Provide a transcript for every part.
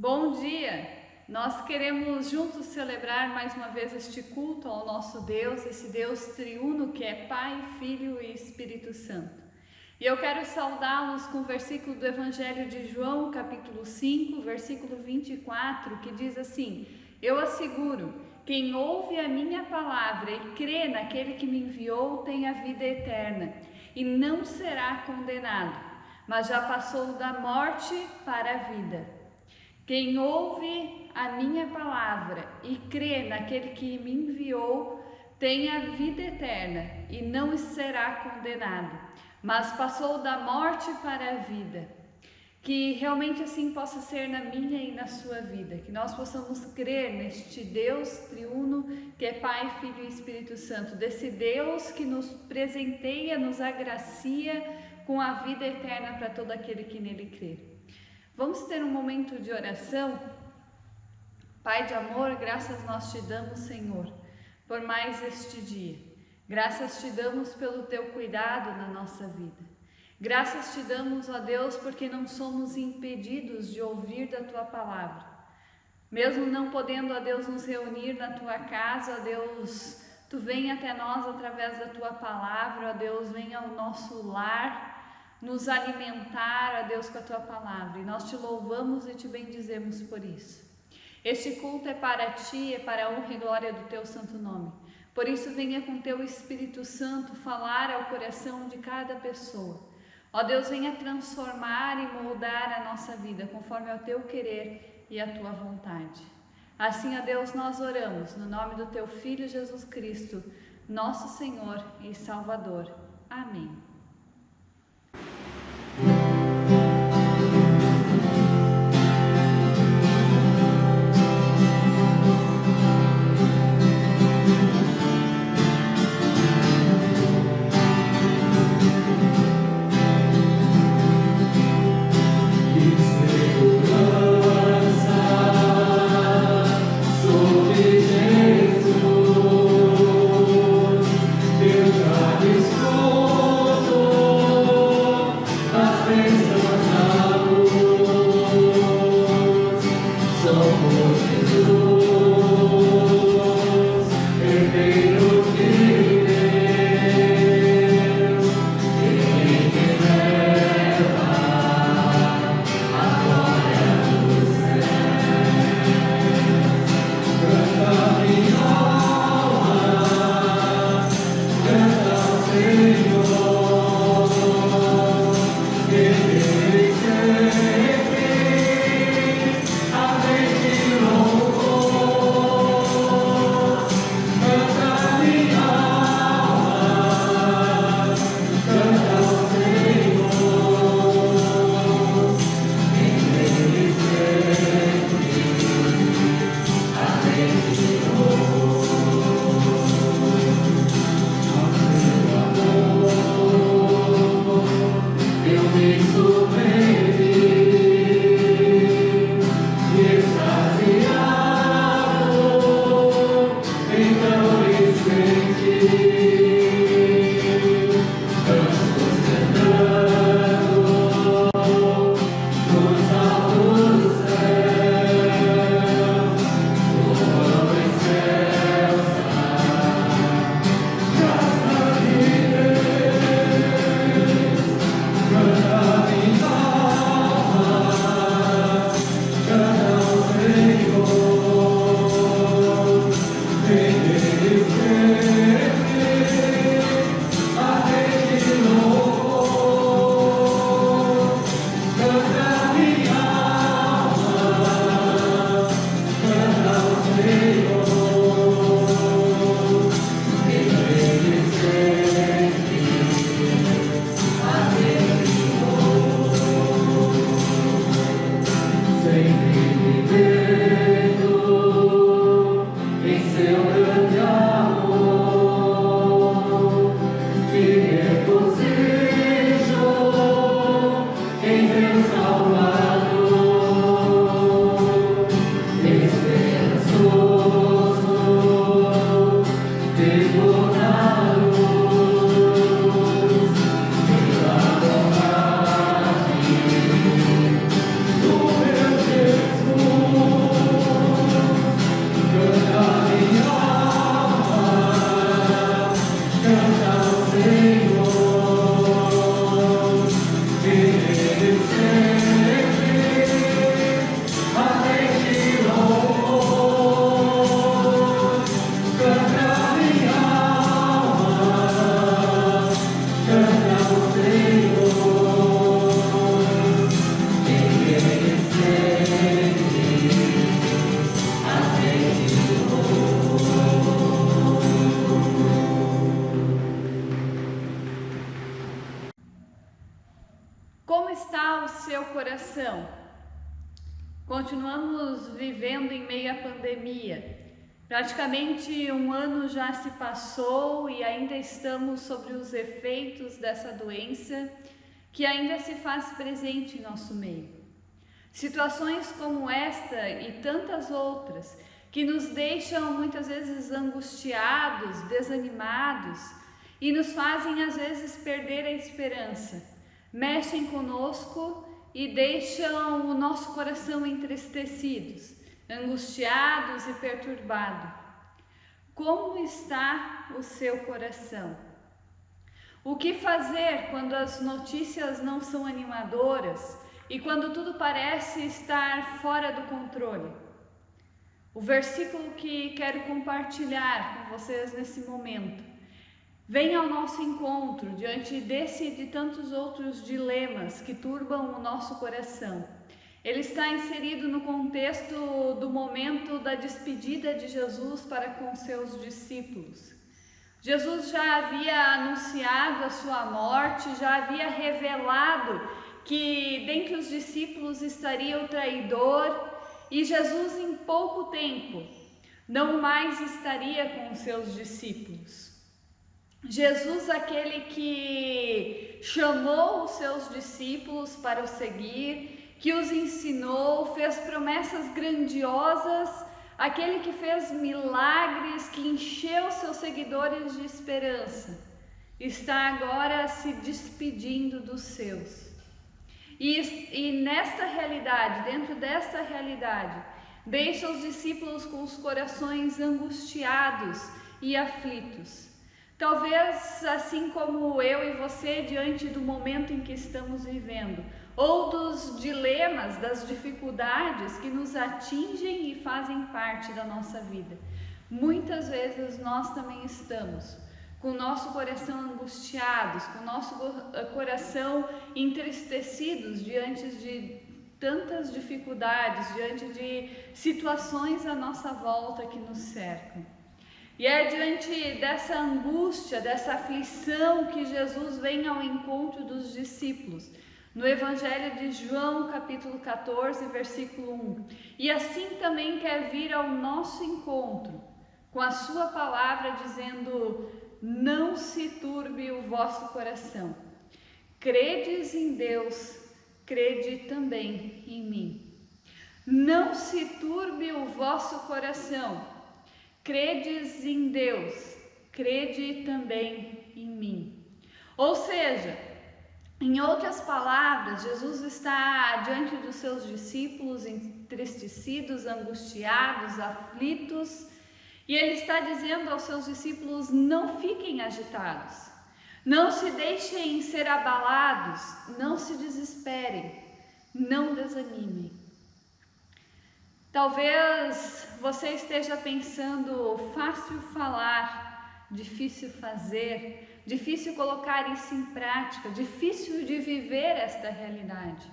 Bom dia! Nós queremos juntos celebrar mais uma vez este culto ao nosso Deus, esse Deus triuno que é Pai, Filho e Espírito Santo. E eu quero saudá-los com o versículo do Evangelho de João, capítulo 5, versículo 24, que diz assim: Eu asseguro, quem ouve a minha palavra e crê naquele que me enviou tem a vida eterna e não será condenado, mas já passou da morte para a vida. Quem ouve a minha palavra e crê naquele que me enviou tem a vida eterna e não será condenado, mas passou da morte para a vida. Que realmente assim possa ser na minha e na sua vida, que nós possamos crer neste Deus triuno que é Pai, Filho e Espírito Santo, desse Deus que nos presenteia, nos agracia com a vida eterna para todo aquele que nele crê. Vamos ter um momento de oração. Pai de amor, graças nós te damos, Senhor, por mais este dia. Graças te damos pelo teu cuidado na nossa vida. Graças te damos, ó Deus, porque não somos impedidos de ouvir da tua palavra. Mesmo não podendo, ó Deus, nos reunir na tua casa, ó Deus, tu vem até nós através da tua palavra, ó Deus, vem ao nosso lar, nos alimentar, ó Deus, com a tua palavra, e nós te louvamos e te bendizemos por isso. Este culto é para ti, é para a honra e glória do teu santo nome. Por isso venha com teu Espírito Santo falar ao coração de cada pessoa. Ó Deus, venha transformar e moldar a nossa vida conforme ao teu querer e a tua vontade. Assim, ó Deus, nós oramos no nome do teu Filho Jesus Cristo, nosso Senhor e Salvador. Amém. Eu já estou continuamos vivendo em meio à pandemia. Praticamente um ano já se passou e ainda estamos sobre os efeitos dessa doença que ainda se faz presente em nosso meio. Situações como esta e tantas outras que nos deixam muitas vezes angustiados, desanimados e nos fazem às vezes perder a esperança, mexem conosco e deixam o nosso coração entristecidos, angustiados e perturbados. Como está o seu coração? O que fazer quando as notícias não são animadoras e quando tudo parece estar fora do controle? O versículo que quero compartilhar com vocês nesse momento vem ao nosso encontro diante desse e de tantos outros dilemas que turbam o nosso coração. Ele está inserido no contexto do momento da despedida de Jesus para com seus discípulos. Jesus já havia anunciado a sua morte, já havia revelado que dentre os discípulos estaria o traidor, e Jesus em pouco tempo não mais estaria com os seus discípulos. Jesus, aquele que chamou os seus discípulos para o seguir, que os ensinou, fez promessas grandiosas, aquele que fez milagres, que encheu seus seguidores de esperança, está agora se despedindo dos seus. E nesta realidade, dentro desta realidade, deixa os discípulos com os corações angustiados e aflitos. Talvez assim como eu e você, diante do momento em que estamos vivendo, ou dos dilemas, das dificuldades que nos atingem e fazem parte da nossa vida. Muitas vezes nós também estamos com o nosso coração angustiados, com o nosso coração entristecidos diante de tantas dificuldades, diante de situações à nossa volta que nos cercam. E é diante dessa angústia, dessa aflição que Jesus vem ao encontro dos discípulos, no Evangelho de João, capítulo 14, versículo 1. E assim também quer vir ao nosso encontro, com a sua palavra dizendo: não se turbe o vosso coração. Credes em Deus, crede também em mim. Não se turbe o vosso coração. Credes em Deus, crede também em mim. Ou seja, em outras palavras, Jesus está diante dos seus discípulos entristecidos, angustiados, aflitos, e ele está dizendo aos seus discípulos: não fiquem agitados, não se deixem ser abalados, não se desesperem, não desanimem. Talvez você esteja pensando: fácil falar, difícil fazer, difícil colocar isso em prática, difícil de viver esta realidade.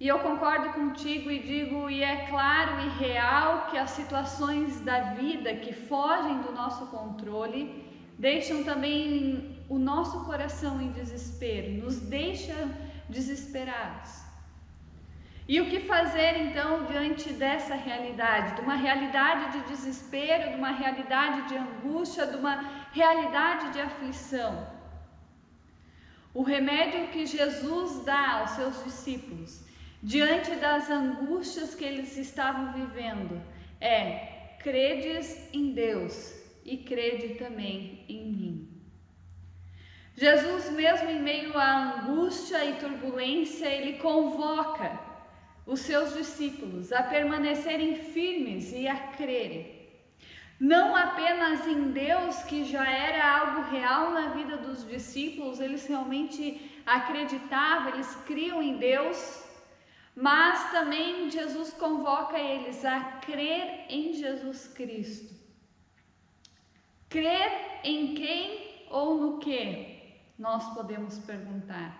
E eu concordo contigo e digo, e é claro e real, que as situações da vida que fogem do nosso controle deixam também o nosso coração em desespero, nos deixam desesperados. E o que fazer então diante dessa realidade, de uma realidade de desespero, de uma realidade de angústia, de uma realidade de aflição? O remédio que Jesus dá aos seus discípulos, diante das angústias que eles estavam vivendo, é: credes em Deus e crede também em mim. Jesus, mesmo em meio à angústia e turbulência, ele convoca os seus discípulos a permanecerem firmes e a crerem, não apenas em Deus, que já era algo real na vida dos discípulos, eles realmente acreditavam, eles criam em Deus, mas também Jesus convoca eles a crer em Jesus Cristo. Crer em quem ou no que? Nós podemos perguntar.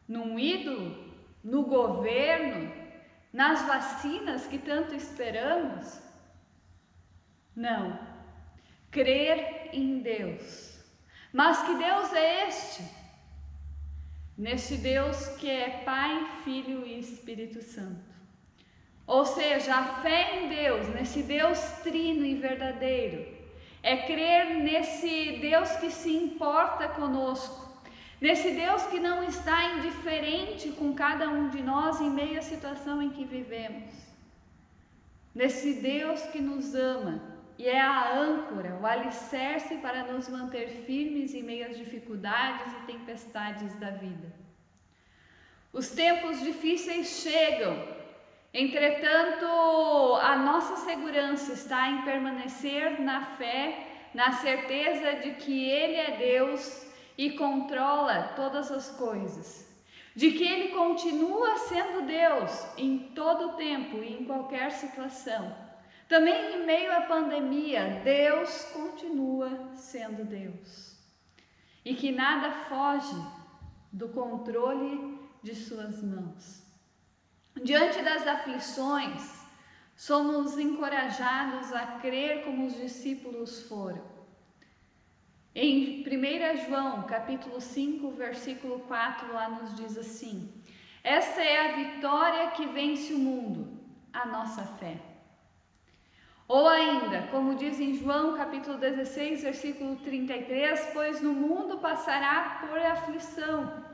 Num ídolo? No governo? Nas vacinas que tanto esperamos? Não. Crer em Deus. Mas que Deus é este? Neste Deus que é Pai, Filho e Espírito Santo. Ou seja, a fé em Deus, nesse Deus trino e verdadeiro, é crer nesse Deus que se importa conosco, nesse Deus que não está indiferente com cada um de nós em meio à situação em que vivemos, nesse Deus que nos ama e é a âncora, o alicerce para nos manter firmes em meio às dificuldades e tempestades da vida. Os tempos difíceis chegam, entretanto, a nossa segurança está em permanecer na fé, na certeza de que Ele é Deus e controla todas as coisas, de que Ele continua sendo Deus em todo o tempo e em qualquer situação. Também em meio à pandemia, Deus continua sendo Deus e que nada foge do controle de suas mãos. Diante das aflições, somos encorajados a crer como os discípulos foram. Em 1 João, capítulo 5, versículo 4, lá nos diz assim: esta é a vitória que vence o mundo, a nossa fé. Ou ainda, como diz em João, capítulo 16, versículo 33, pois no mundo passará por aflição,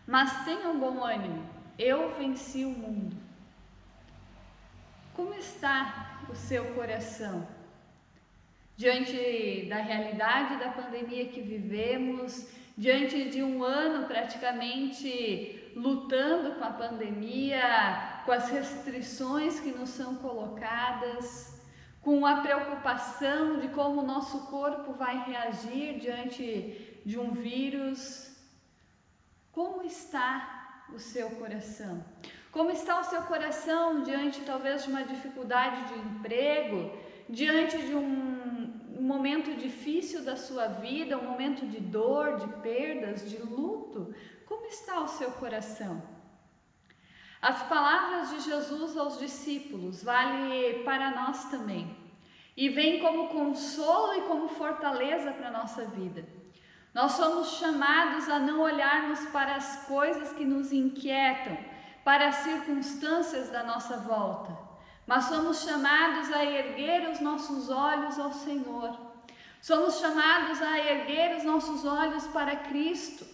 mas tenham bom ânimo, eu venci o mundo. Como está o seu coração? Diante da realidade da pandemia que vivemos, diante de um ano praticamente lutando com a pandemia, com as restrições que nos são colocadas, com a preocupação de como o nosso corpo vai reagir diante de um vírus, como está o seu coração? Como está o seu coração diante talvez de uma dificuldade de emprego, diante de um momento difícil da sua vida, um momento de dor, de perdas, de luto? Como está o seu coração? As palavras de Jesus aos discípulos valem para nós também e vêm como consolo e como fortaleza para a nossa vida. Nós somos chamados a não olharmos para as coisas que nos inquietam, para as circunstâncias da nossa volta, mas somos chamados a erguer os nossos olhos ao Senhor. Somos chamados a erguer os nossos olhos para Cristo.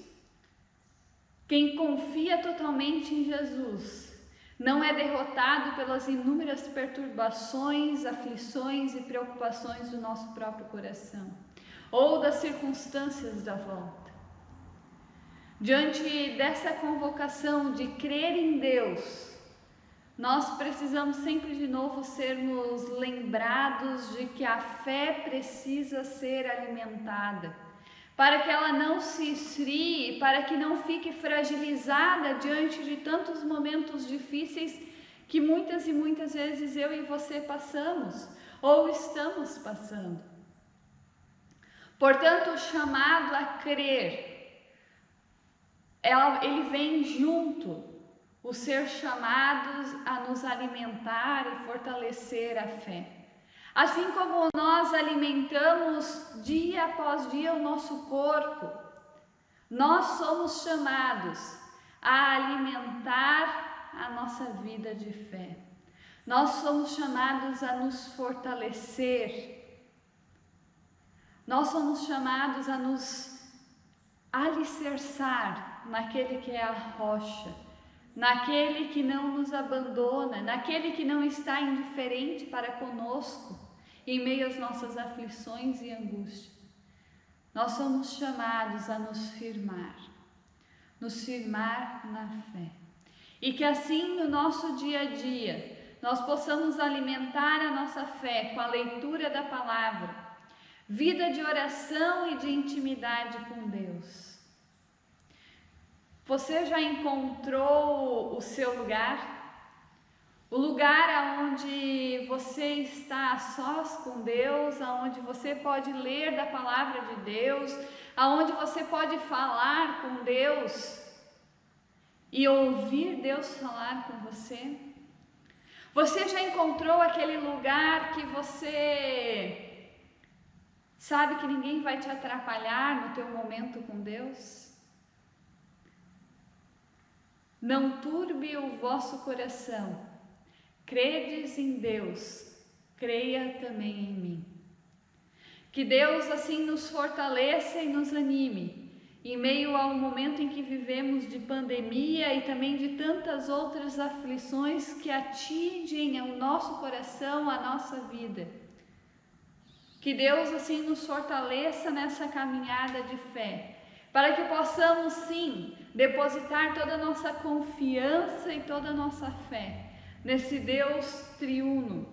Quem confia totalmente em Jesus não é derrotado pelas inúmeras perturbações, aflições e preocupações do nosso próprio coração ou das circunstâncias da volta. Diante dessa convocação de crer em Deus, nós precisamos sempre de novo sermos lembrados de que a fé precisa ser alimentada, para que ela não se esfrie, para que não fique fragilizada diante de tantos momentos difíceis que muitas e muitas vezes eu e você passamos ou estamos passando. Portanto, o chamado a crer, ele vem junto, o ser chamados a nos alimentar e fortalecer a fé. Assim como nós alimentamos dia após dia o nosso corpo, nós somos chamados a alimentar a nossa vida de fé. Nós somos chamados a nos fortalecer. Nós somos chamados a nos alicerçar naquele que é a rocha, naquele que não nos abandona, naquele que não está indiferente para conosco em meio às nossas aflições e angústias. Nós somos chamados a nos firmar na fé. E que assim no nosso dia a dia nós possamos alimentar a nossa fé com a leitura da palavra, vida de oração e de intimidade com Deus. Você já encontrou o seu lugar? O lugar onde você está a sós com Deus, onde você pode ler da palavra de Deus, onde você pode falar com Deus e ouvir Deus falar com você? Você já encontrou aquele lugar que você sabe que ninguém vai te atrapalhar no teu momento com Deus? Não turbe o vosso coração, Credes em Deus, creia também em mim. Que Deus assim nos fortaleça e nos anime, em meio ao momento em que vivemos de pandemia e também de tantas outras aflições que atingem o nosso coração, a nossa vida. Que Deus assim nos fortaleça nessa caminhada de fé, para que possamos sim depositar toda a nossa confiança e toda a nossa fé nesse Deus triuno,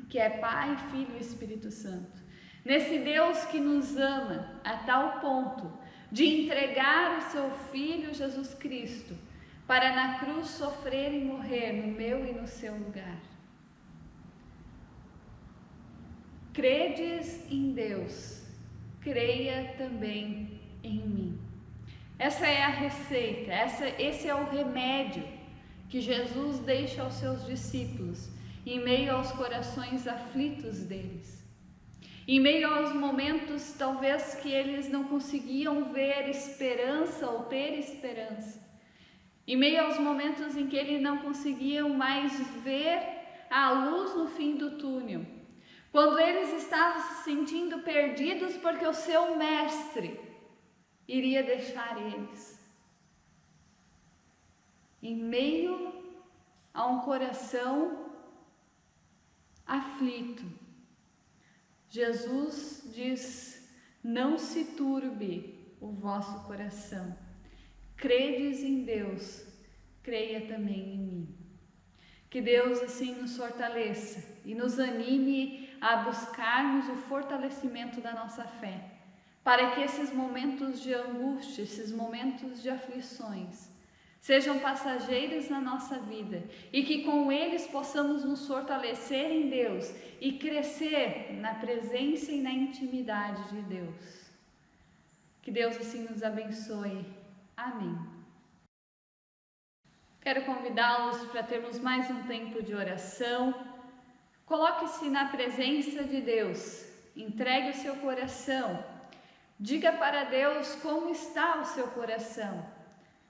que é Pai, Filho e Espírito Santo. Nesse Deus que nos ama a tal ponto de entregar o seu Filho Jesus Cristo para na cruz sofrer e morrer no meu e no seu lugar. Credes em Deus, creia também em mim. Essa é a receita, esse é o remédio que Jesus deixa aos seus discípulos em meio aos corações aflitos deles. Em meio aos momentos talvez que eles não conseguiam ver esperança ou ter esperança. Em meio aos momentos em que eles não conseguiam mais ver a luz no fim do túnel. Quando eles estavam se sentindo perdidos porque o seu mestre iria deixar eles. Em meio a um coração aflito, Jesus diz: não se turbe o vosso coração. Credes em Deus, creia também em mim. Que Deus assim nos fortaleça e nos anime a buscarmos o fortalecimento da nossa fé, para que esses momentos de angústia, esses momentos de aflições, sejam passageiros na nossa vida e que com eles possamos nos fortalecer em Deus e crescer na presença e na intimidade de Deus. Que Deus assim nos abençoe. Amém. Quero convidá-los para termos mais um tempo de oração. Coloque-se na presença de Deus, entregue o seu coração, diga para Deus como está o seu coração.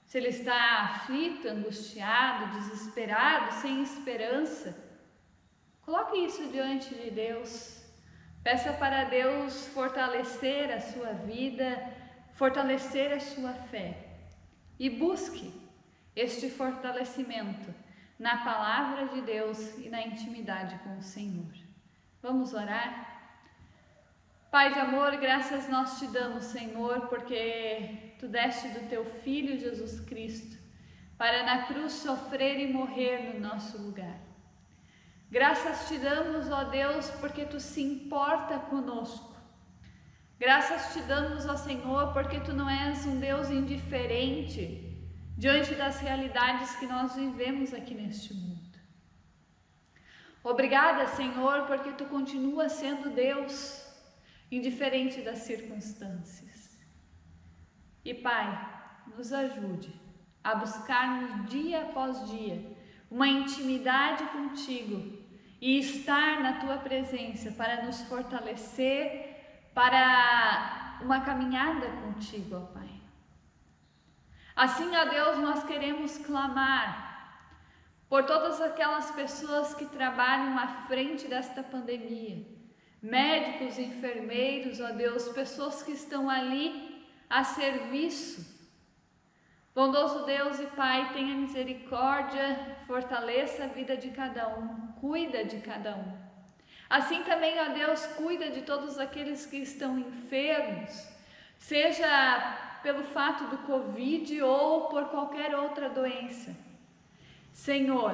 Se ele está aflito, angustiado, desesperado, sem esperança, coloque isso diante de Deus. Peça para Deus fortalecer a sua vida, fortalecer a sua fé. E busque este fortalecimento na palavra de Deus e na intimidade com o Senhor. Vamos orar? Pai de amor, graças nós te damos, Senhor, porque tu deste do teu Filho Jesus Cristo para na cruz sofrer e morrer no nosso lugar. Graças te damos, ó Deus, porque tu se importa conosco. Graças te damos, ó Senhor, porque tu não és um Deus indiferente diante das realidades que nós vivemos aqui neste mundo. Obrigada, Senhor, porque tu continua sendo Deus, indiferente das circunstâncias. E Pai, nos ajude a buscarmos dia após dia uma intimidade contigo e estar na tua presença para nos fortalecer para uma caminhada contigo, ó Pai. Assim, ó Deus, nós queremos clamar por todas aquelas pessoas que trabalham à frente desta pandemia, médicos, enfermeiros, ó Deus, pessoas que estão ali a serviço. Bondoso Deus e Pai, tenha misericórdia, fortaleça a vida de cada um, cuida de cada um. Assim também, ó Deus, cuida de todos aqueles que estão enfermos, seja pelo fato do Covid ou por qualquer outra doença. Senhor,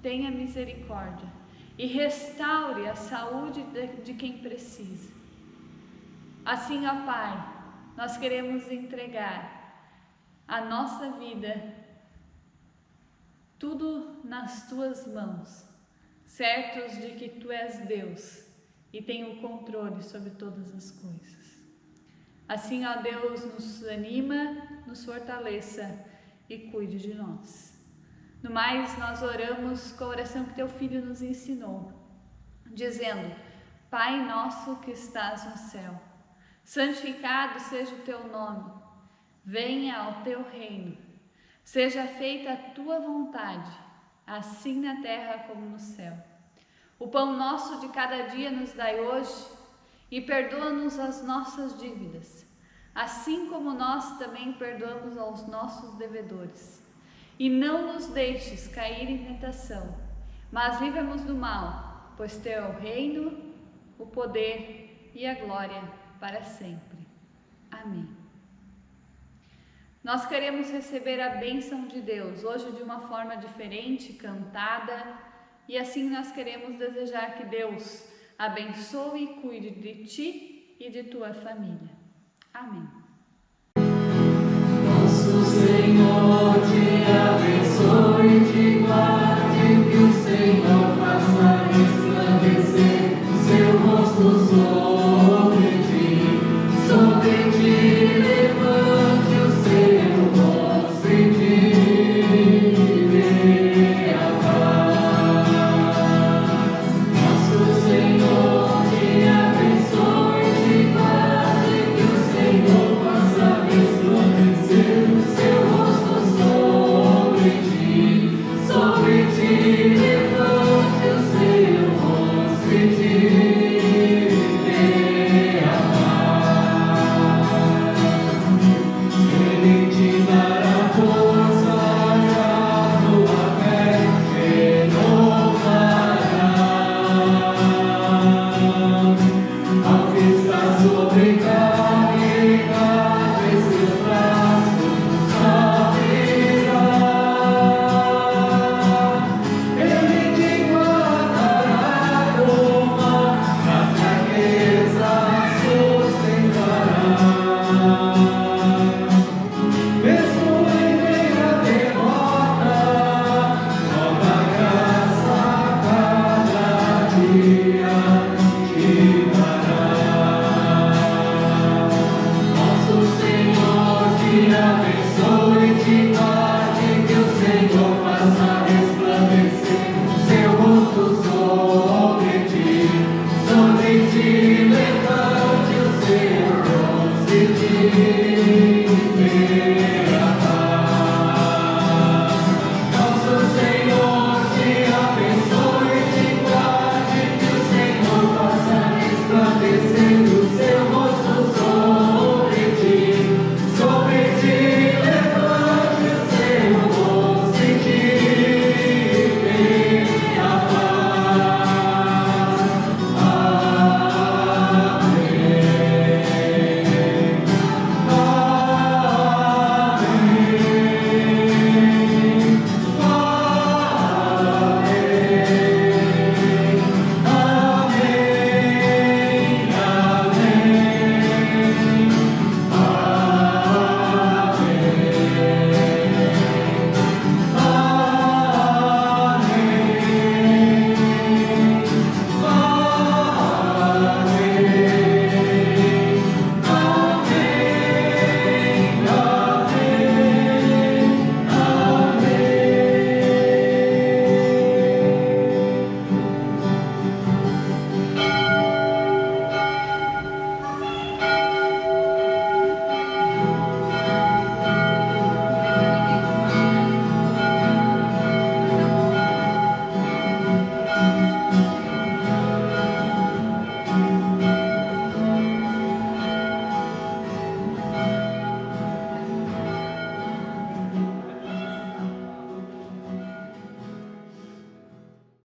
tenha misericórdia e restaure a saúde de quem precisa. Assim, ó Pai, nós queremos entregar a nossa vida, tudo nas tuas mãos, certos de que tu és Deus e tem o controle sobre todas as coisas. Assim, ó Deus, nos anima, nos fortaleça e cuide de nós. No mais, nós oramos com a oração que teu Filho nos ensinou, dizendo: Pai nosso que estás no céu, santificado seja o teu nome, venha ao teu reino, seja feita a tua vontade, assim na terra como no céu. O pão nosso de cada dia nos dai hoje, e perdoa-nos as nossas dívidas, assim como nós também perdoamos aos nossos devedores. E não nos deixes cair em tentação, mas livra-nos do mal, pois teu é o reino, o poder e a glória para sempre. Amém. Nós queremos receber a bênção de Deus, hoje de uma forma diferente, cantada, e assim nós queremos desejar que Deus abençoe e cuide de ti e de tua família. Amém. Nosso Senhor